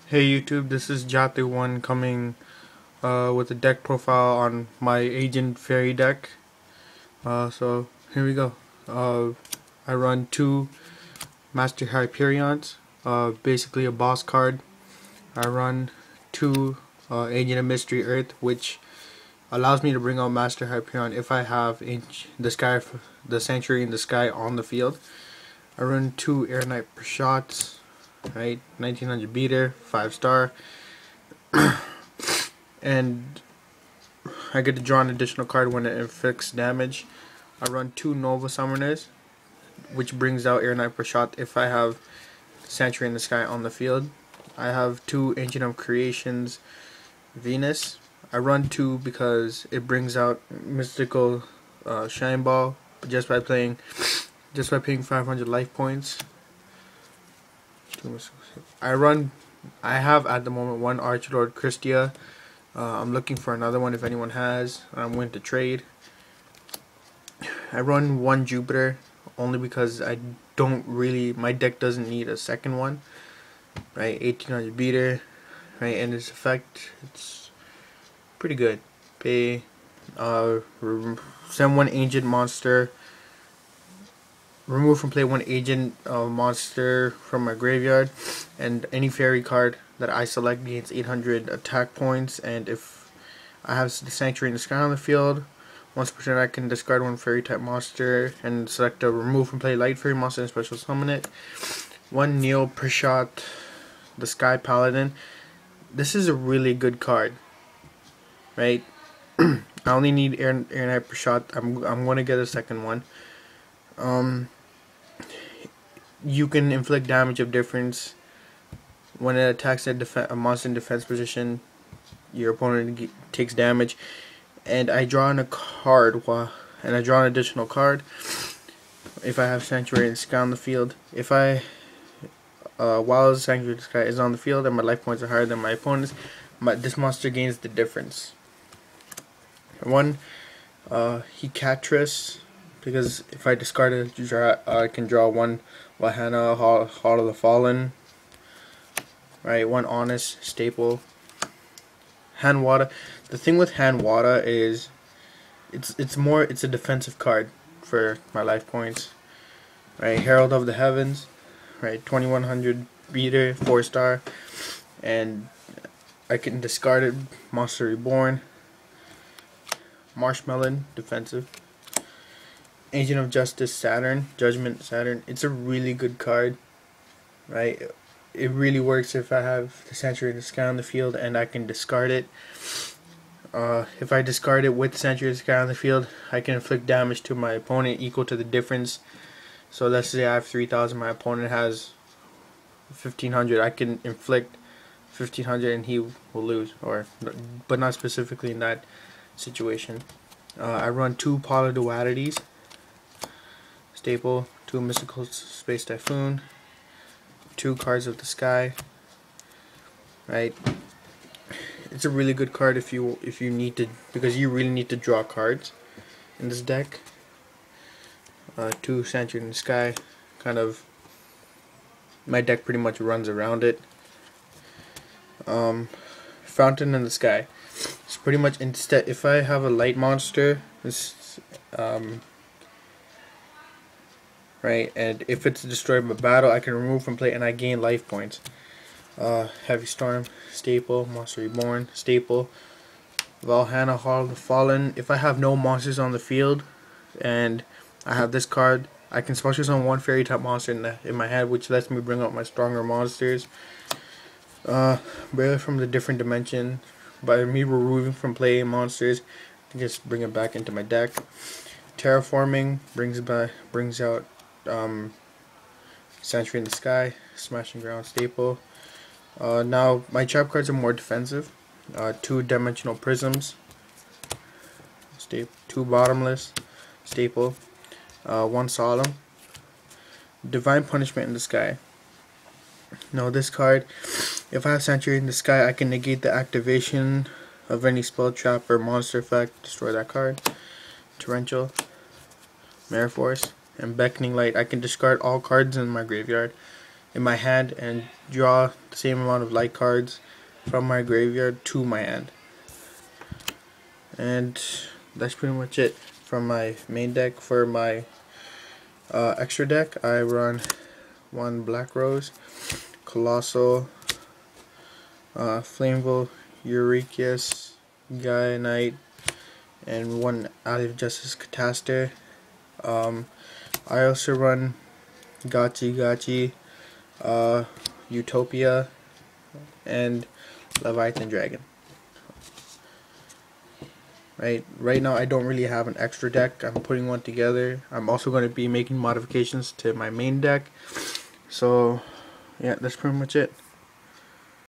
Hey YouTube, this is Jatu1 coming with a deck profile on my Agent Fairy deck. So here we go. I run two Master Hyperions, basically a boss card. I run two Agent of Mystery Earth, which allows me to bring out Master Hyperion if I have the Sanctuary in the Sky on the field. I run two Airknight Parashaths, right? 1900 beater, 5-star. And I get to draw an additional card when it inflicts damage. I run two Nova Summoners, which brings out Airknight Parashath if I have Santuary in the Sky on the field. I have two Ancient of Creations Venus. I run two because it brings out Mystical Shine Ball just by paying 500 life points. I have at the moment one Archlord Kristya. I'm looking for another one if anyone has. I'm willing to trade. I run one Jupiter only because my deck doesn't need a second one. Right, 1800 beater. Right, and its effect, it's pretty good. Send one Ancient monster. Remove from play one Agent monster from my graveyard, and any fairy card that I select gains 800 attack points. And if I have the Sanctuary in the Sky on the field, once per turn I can discard one fairy type monster and select a remove from play light fairy monster and special summon it. One Neo-Prashath, the Sky Paladian. This is a really good card, right? I only need Airknight Parashath. I'm going to get a second one. You can inflict damage of difference when it attacks a monster in defense position. Your opponent takes damage, and I draw an additional card if I have Sanctuary in the Sky on the field. If I while the Sanctuary in the Sky is on the field and my life points are higher than my opponent's, this monster gains the difference. One Hecatrice, because if I discard it, I can draw one Valhalla, Hall of the Fallen. Right, one Honest staple. Hanewata. The thing with Hanewata is it's a defensive card for my life points. Right, Herald of the Heavens. Right, 2100 beater, 4-star, and I can discard it. Monster Reborn. Marshmellon, defensive. Agent of Justice Judgment Saturn. It's a really good card, right? It really works if I have the Sanctuary in the Sky on the field and I can discard it. If I discard it with the Sanctuary in the Sky on the field, I can inflict damage to my opponent equal to the difference. So let's say I have 3000, my opponent has 1500. I can inflict 1500 and he will lose, but not specifically in that situation. I run two Dualities. Staple, two Mystical Space Typhoon, two Cards of the Sky. Right, it's a really good card if you need to, because you really need to draw cards in this deck. Two Sanctuary in the Sky, kind of my deck pretty much runs around it. Fountain in the Sky. It's pretty much instead if I have a light monster, right, and if it's destroyed by battle, I can remove from play and I gain life points. Heavy Storm, staple. Monster Reborn, staple. Valhalla, Hall of the Fallen. If I have no monsters on the field and I have this card, I can special summon one fairy type monster in my hand, which lets me bring out my stronger monsters. Barely from the different dimension. By me removing from play monsters, I can just bring it back into my deck. Terraforming brings out Sanctuary in the Sky, Smashing Ground, staple. Now my trap cards are more defensive. Two Dimensional Prisms, two Bottomless, staple. One Solemn. Divine Punishment in the Sky. Now this card, if I have Sanctuary in the Sky, I can negate the activation of any spell, trap, or monster effect, destroy that card. Torrential, Mirror Force, and Beckoning Light. I can discard all cards in my graveyard in my hand and draw the same amount of light cards from my graveyard to my hand. And that's pretty much it from my main deck. For my extra deck, I run one Black Rose, Colossal, Flameville, Eurekius, Gaia Knight, and one Alley of Justice Catastor. I also run Gachi, Utopia, and Leviathan Dragon. Right now I don't really have an extra deck. I'm putting one together. I'm also going to be making modifications to my main deck. So yeah, that's pretty much it.